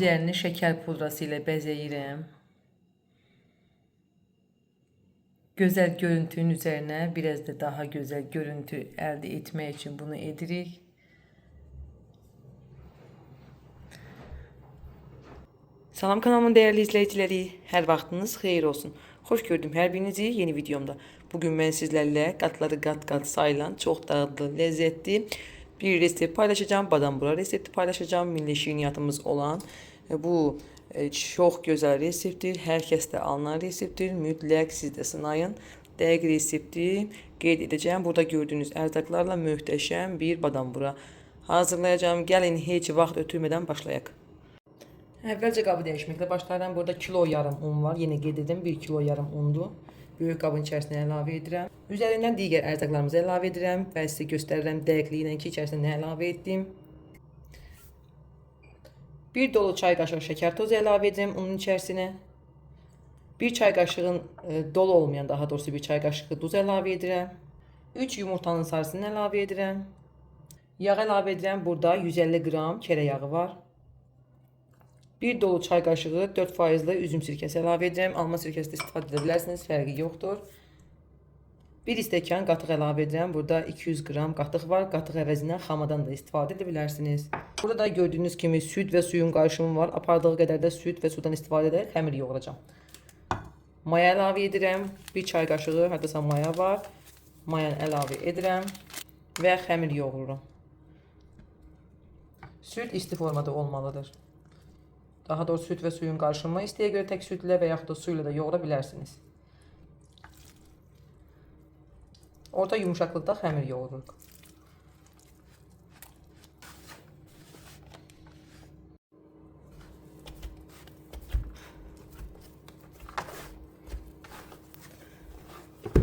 Üzerini şeker pudrası ile bezeyirəm. Güzel görüntünün üzerine biraz da daha güzel görüntü elde etmek için bunu edirik. Salam kanalımın değerli izleyicileri, her vaxtınız xeyir olsun. Xoş gördüm hər birinizi yeni videomda. Bugün mən sizlərlə qatları qat-qat sayılan çox dadlı, lezzetli bir resept paylaşacağım. Badambura resepti paylaşacağım. Milli şirniyyatımız olan bu çox gözəl reseptdir. Hər kəsdə alınan reseptdir. Mütləq siz də sınayın. Dəqiq resepti qeyd edəcəm. Burada gördüyünüz ərzaqlarla möhtəşəm bir badambura hazırlayacağım. Gəlin heç vaxt ötürmədən başlayaq. Əvvəlcə qabı dəyişməklə başlayıram. Burada kilo yarım un var. Yenə qeyd edim, 1 kilo yarım undur. Böyük qabın içərisinə əlavə edirəm. Üzərindən digər ərzaqlarımızı əlavə edirəm və sizə göstərirəm dəqiqliyi ki, içərisinə nə əlavə etdim. 1 dolu çay qaşığı şəkər tozu əlavə edirəm unun içərisinə. 1 çay qaşığın dolu olmayan, daha doğrusu 1 çay qaşığı duz əlavə edirəm. 3 yumurtanın sarısını əlavə edirəm. Yağ əlavə edirəm. Burada 150 qram kərə yağı var. 1 dolu çay qaşığı 4% üzüm sirkəsi əlavə edirəm. Alma sirkəsi də istifadə edə bilərsiniz, fərqi yoxdur. 1 stəkan qatıq əlavə edirəm. Burada 200 qram qatıq var. Qatıq əvəzinə xamadan da istifadə edə bilərsiniz. Burada da gördüyünüz kimi süd və suyun qarışımı var. Apardığı qədər də süd və sudan istifadə edərək xəmir yoğuracağam. Maya əlavə edirəm. 1 çay qaşığı hardasa maya var. Mayanı əlavə edirəm və xəmir yoğururam. Süd isti formada olmalıdır. Daha doğrusu süt ve suyun karışımı isteğe göre tek sütle veya da suyla da yoğurabilirsiniz. Orta yumuşaklıkta xəmir yoğururuq.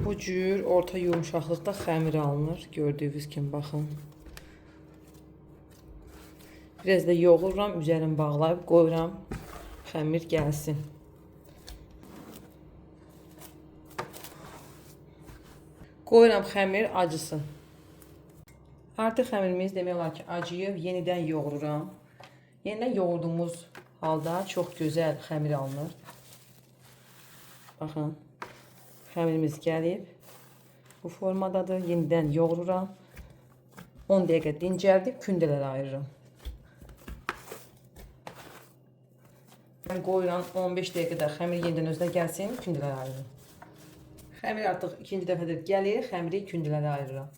Bu cür orta yumuşaklıkta xəmir alınır. Gördüğünüz kimi baxın. Biraz da yoğururam, üzerini bağlayıb qoyuram, xəmir gəlsin. Qoyuram xəmir acısın. Artıq xəmirimiz demək olar ki acıyıb, yenidən yoğururam. Yenidən yoğurduğumuz halda çox gözəl xəmir alınır. Baxın, xəmirimiz gəlib. Bu formadadır, yenidən yoğururam. 10 dəqiqə dincəldib kündələrə ayırıram. Ben qoyuram 15 dəqiqədə xəmir yenidən özünə gəlsin, kündələrə ayırıram. Xəmir artıq ikinci dəfədir gəlir, xəmiri kündələrə ayırıram.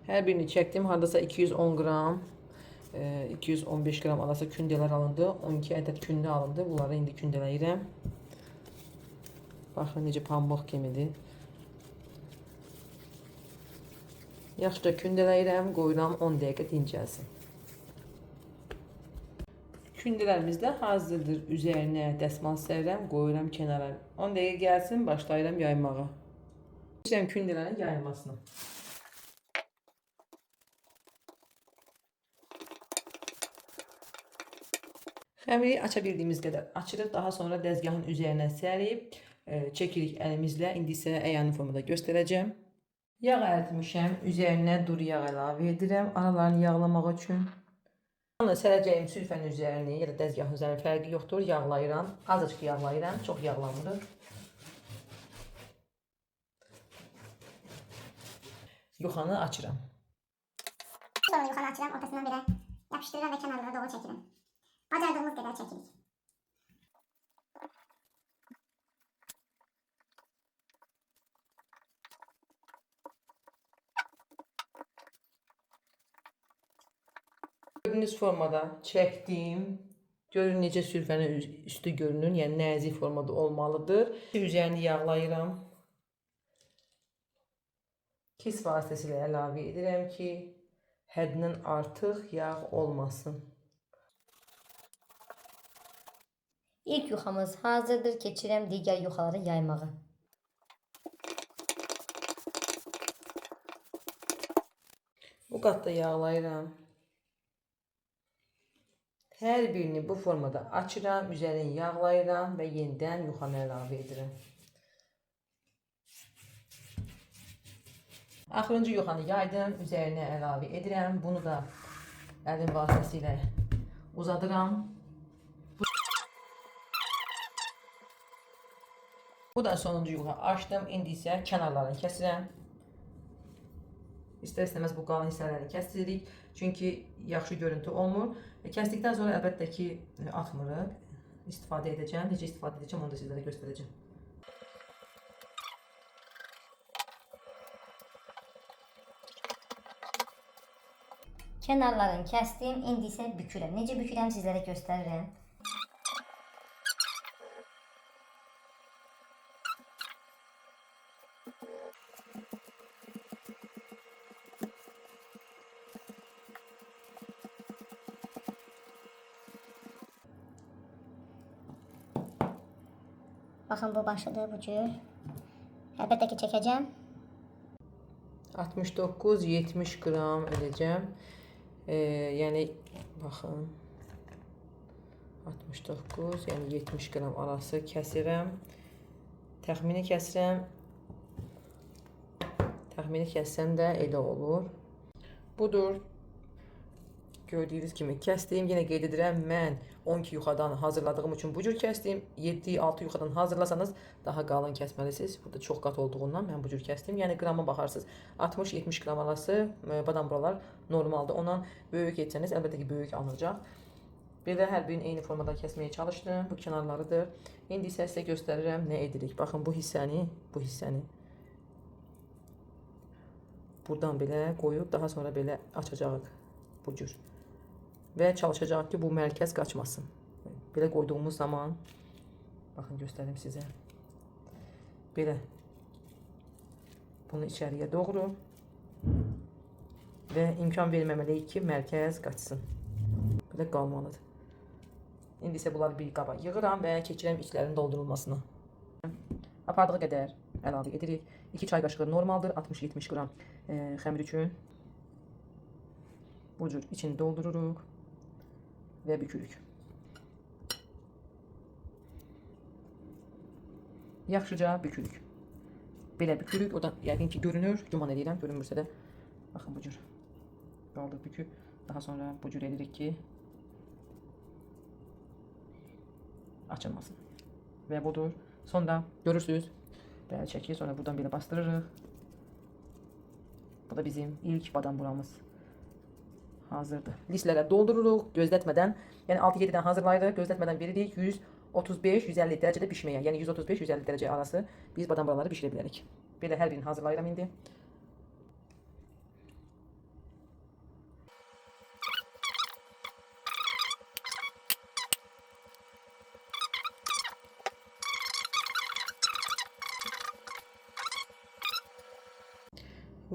Hər birini çəkdim. Hardasa 210 qram, 215 qram arası kündələr alındı. 12 ədəd kündə alındı. Bunları indi kündələyirəm. Baxın necə pambıq kimidir. Yaxşıca kündələyirəm. Qoyuram 10 dəqiqə dincəlsin. Kündələrimiz də hazırdır. Üzərinə dəsmal sərirəm. Qoyuram kənara. 10 dəqiqə gəlsin. Başlayıram yaymağa. Başlayıram kündələrin yayılmasına. Xəmiri aça bildiyimiz qədər açırıq. Daha sonra dəzgahın üzərinə sərib çəkirik əlimizlə. İndi isə əyani formada göstərəcəm. Yağ əritmişəm. Üzərinə duru yağ əlavə edirəm. Aralarını yağlamaq üçün. Sonra sərəcəyim sülfənin üzərini ya da dəzgahın üzərini fərqi yoxdur. Yağlayıram. Azıcık yağlayıram. Çox yağlamırıq. Yuxanı açıram. Sonra yuxanı açıram. Ortasından belə yapışdırıram və kənarlara doğru çəkirim. Bacardığımız qədər çəkirik. Gördüğünüz formada çəkdim. Görün necə sülfənin üstü görünür. Yəni nəzik formada olmalıdır. Üzərini yağlayıram. Kis vasitəsilə əlavə edirəm ki, həddindən artıq yağ olmasın. İlk yuxamız hazırdır. Keçirəm digər yuxaları yaymağı. Bu qatda yağlayıram. Hər birini bu formada açıram, üzərini yağlayıram və yenidən yuxanı əlavə edirəm. Axırıncı yuxanı yaydım, üzərinə əlavə edirəm. Bunu da əlim vasitəsilə uzadıram. Bu da sonuncu yuxa açdım. İndi isə kənarlarını kəsirəm. İstər-istəməz bu qalın hissələrini kəsirik. Çünki yaxşı görüntü olmur. Kəsdikdən sonra əlbəttə ki, atmırıq. İstifadə edəcəm. Necə istifadə edəcəm onu da sizlərə göstərəcəm. Kənarlarını kəsdim. İndi isə bükürəm. Necə bükürəm sizlərə göstərirəm. Baxın bu başıdır bu cür. Əlbəttə ki çəkəcəm. 69-70 qram edəcəm. Yəni baxın. 69, yəni 70 qram arası kəsirəm. Təxmini kəsirəm. Təxmini kəssəm də elə olur. Budur. Gördüyünüz kimi kəsdim. Yenə qeyd edirəm, mən 12 yuxadan hazırladığım üçün bu cür kəsdim. 7-6 yuxadan hazırlasanız daha qalın kəsməlisiniz. Burada çox qat olduğundan mən bu cür kəsdim. Yəni qrama baxarsınız. 60-70 qram arası badam buralar normaldır. Ondan böyük etsəniz əlbəttə ki böyük alınacaq. Belə hər birini eyni formada kəsməyə çalışdım. Bu kənarlarıdır. İndi isə sizə göstərirəm nə edirik. Baxın bu hissəni buradan belə qoyub daha sonra belə açacağıq bu cür. Və çalışacaq ki, bu mərkəz qaçmasın. Belə qoyduğumuz zaman, baxın göstərim sizə. Belə. Bunu içəriyə doğru. Və imkan verməməliyik ki, mərkəz qaçsın. Belə qalmalıdır. İndi isə bunları bir qaba yığıram və keçirəm içlərinin doldurulmasına. Apardığı qədər əlavə edirik. 2 çay qaşığı normaldır, 60-70 qram xəmir üçün. Bu cür içini doldururuq və bükürük. Yaxşıca bükürük. Belə bükürük. O da yəqin ki görünür. Güman edirəm, görünmürsə də. Baxın bu cür. Qaldıq bükü. Daha sonra bu cür edirik ki açılmasın. Və budur. Sonra görürsünüz. Belə çəkir. Sonra buradan belə bastırırıq. Bu da bizim ilk badam buramız. Hazırdır. Listlərə doldururuq gözlətmədən. Yəni 6-7-dən hazırlayırıq. Gözlətmədən veririk 135-150 dərəcədə bişməyə. Yəni 135-150 dərəcə arası biz badam buraları bişirə bilərik. Belə hər birini hazırlayıram indi.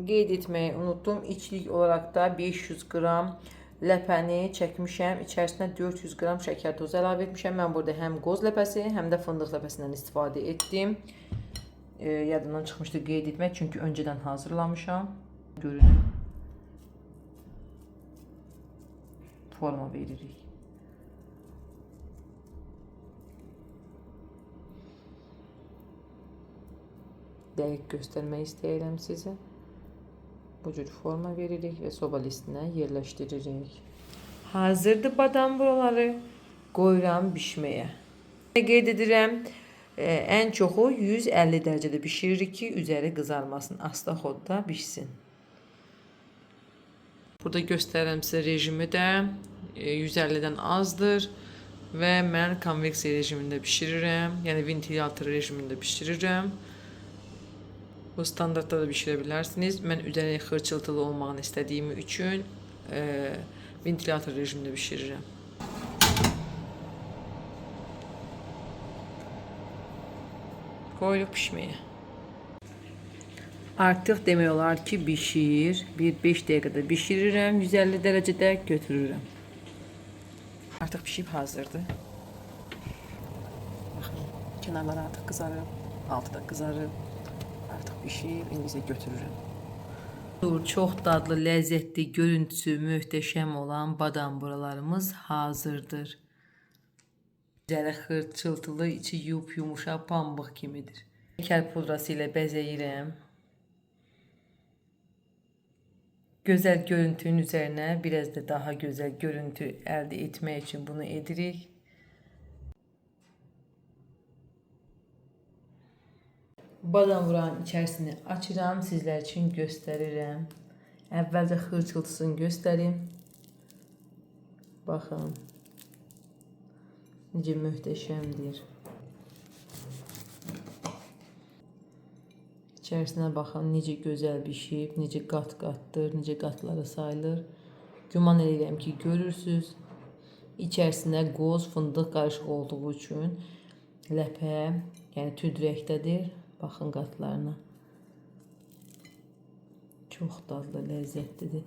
Qeyd etməyi unuttum. İçlik olaraq da 500 qram ləpəni çəkmişəm. İçərisinə 400 qram şəkər tozu əlavə etmişəm. Mən burada həm qoz ləpəsi, həm də fındıq ləpəsindən istifadə etdim. Yadımdan çıxmışdı qeyd etmək, çünki öncədən hazırlamışam. Görünür. Forma veririk. Dəqiq göstərmək istəyirəm sizə. Bu cür forma veririk və soba listinə yerləşdiririk. Hazırdır badam buraları. Qoyuram bişməyə. Qeyd edirəm, ən çoxu 150 dərəcədə bişiririk ki, üzəri qızarmasın, asta xodda bişsin. Burada göstərirəm sizə rejimi də 150-dən azdır və mən konveksiya rejimində bişirirəm, yəni ventilyator rejimində bişirirəm. Bu standartda da bişirə bilərsiniz. Mən üzəri xırçıltılı olmağını istədiyim üçün ventilyator rejimində bişirirəm. Qoyuruq bişməyə. Artıq demək olar ki, bişir. Bir 5 dəqiqədə bişirirəm. 150 dərəcədə götürürəm. Artıq pişib hazırdır. Baxın, kənarları artıq qızarıb, altı da qızarıb. Artıq pişib, indi isə götürürəm. Çox dadlı, ləzzətli, görüntüsü möhtəşəm olan badam buralarımız hazırdır. Üzəri xırçıltılı, içi yumuşaq pambıq kimidir. Şəkər pudrası ilə bəzəyirəm. Gözəl görüntünün üzərinə biraz da daha gözəl görüntü əldə etmək üçün bunu edirik. Badam buranın içərisini açıram, sizlər üçün göstərirəm. Əvvəlcə xırçıltısını göstərim. Baxın. Necə möhtəşəmdir. İçərisinə baxın, necə gözəl bişib, necə qat-qatdır, necə qatlara sayılır. Güman edirəm ki, görürsünüz. İçərisinə qoz, fındıq qarışıq olduğu üçün ləpə, yəni tüdrəkdədir. Baxın qatlarına. Çox dadlı, ləzzətlidir.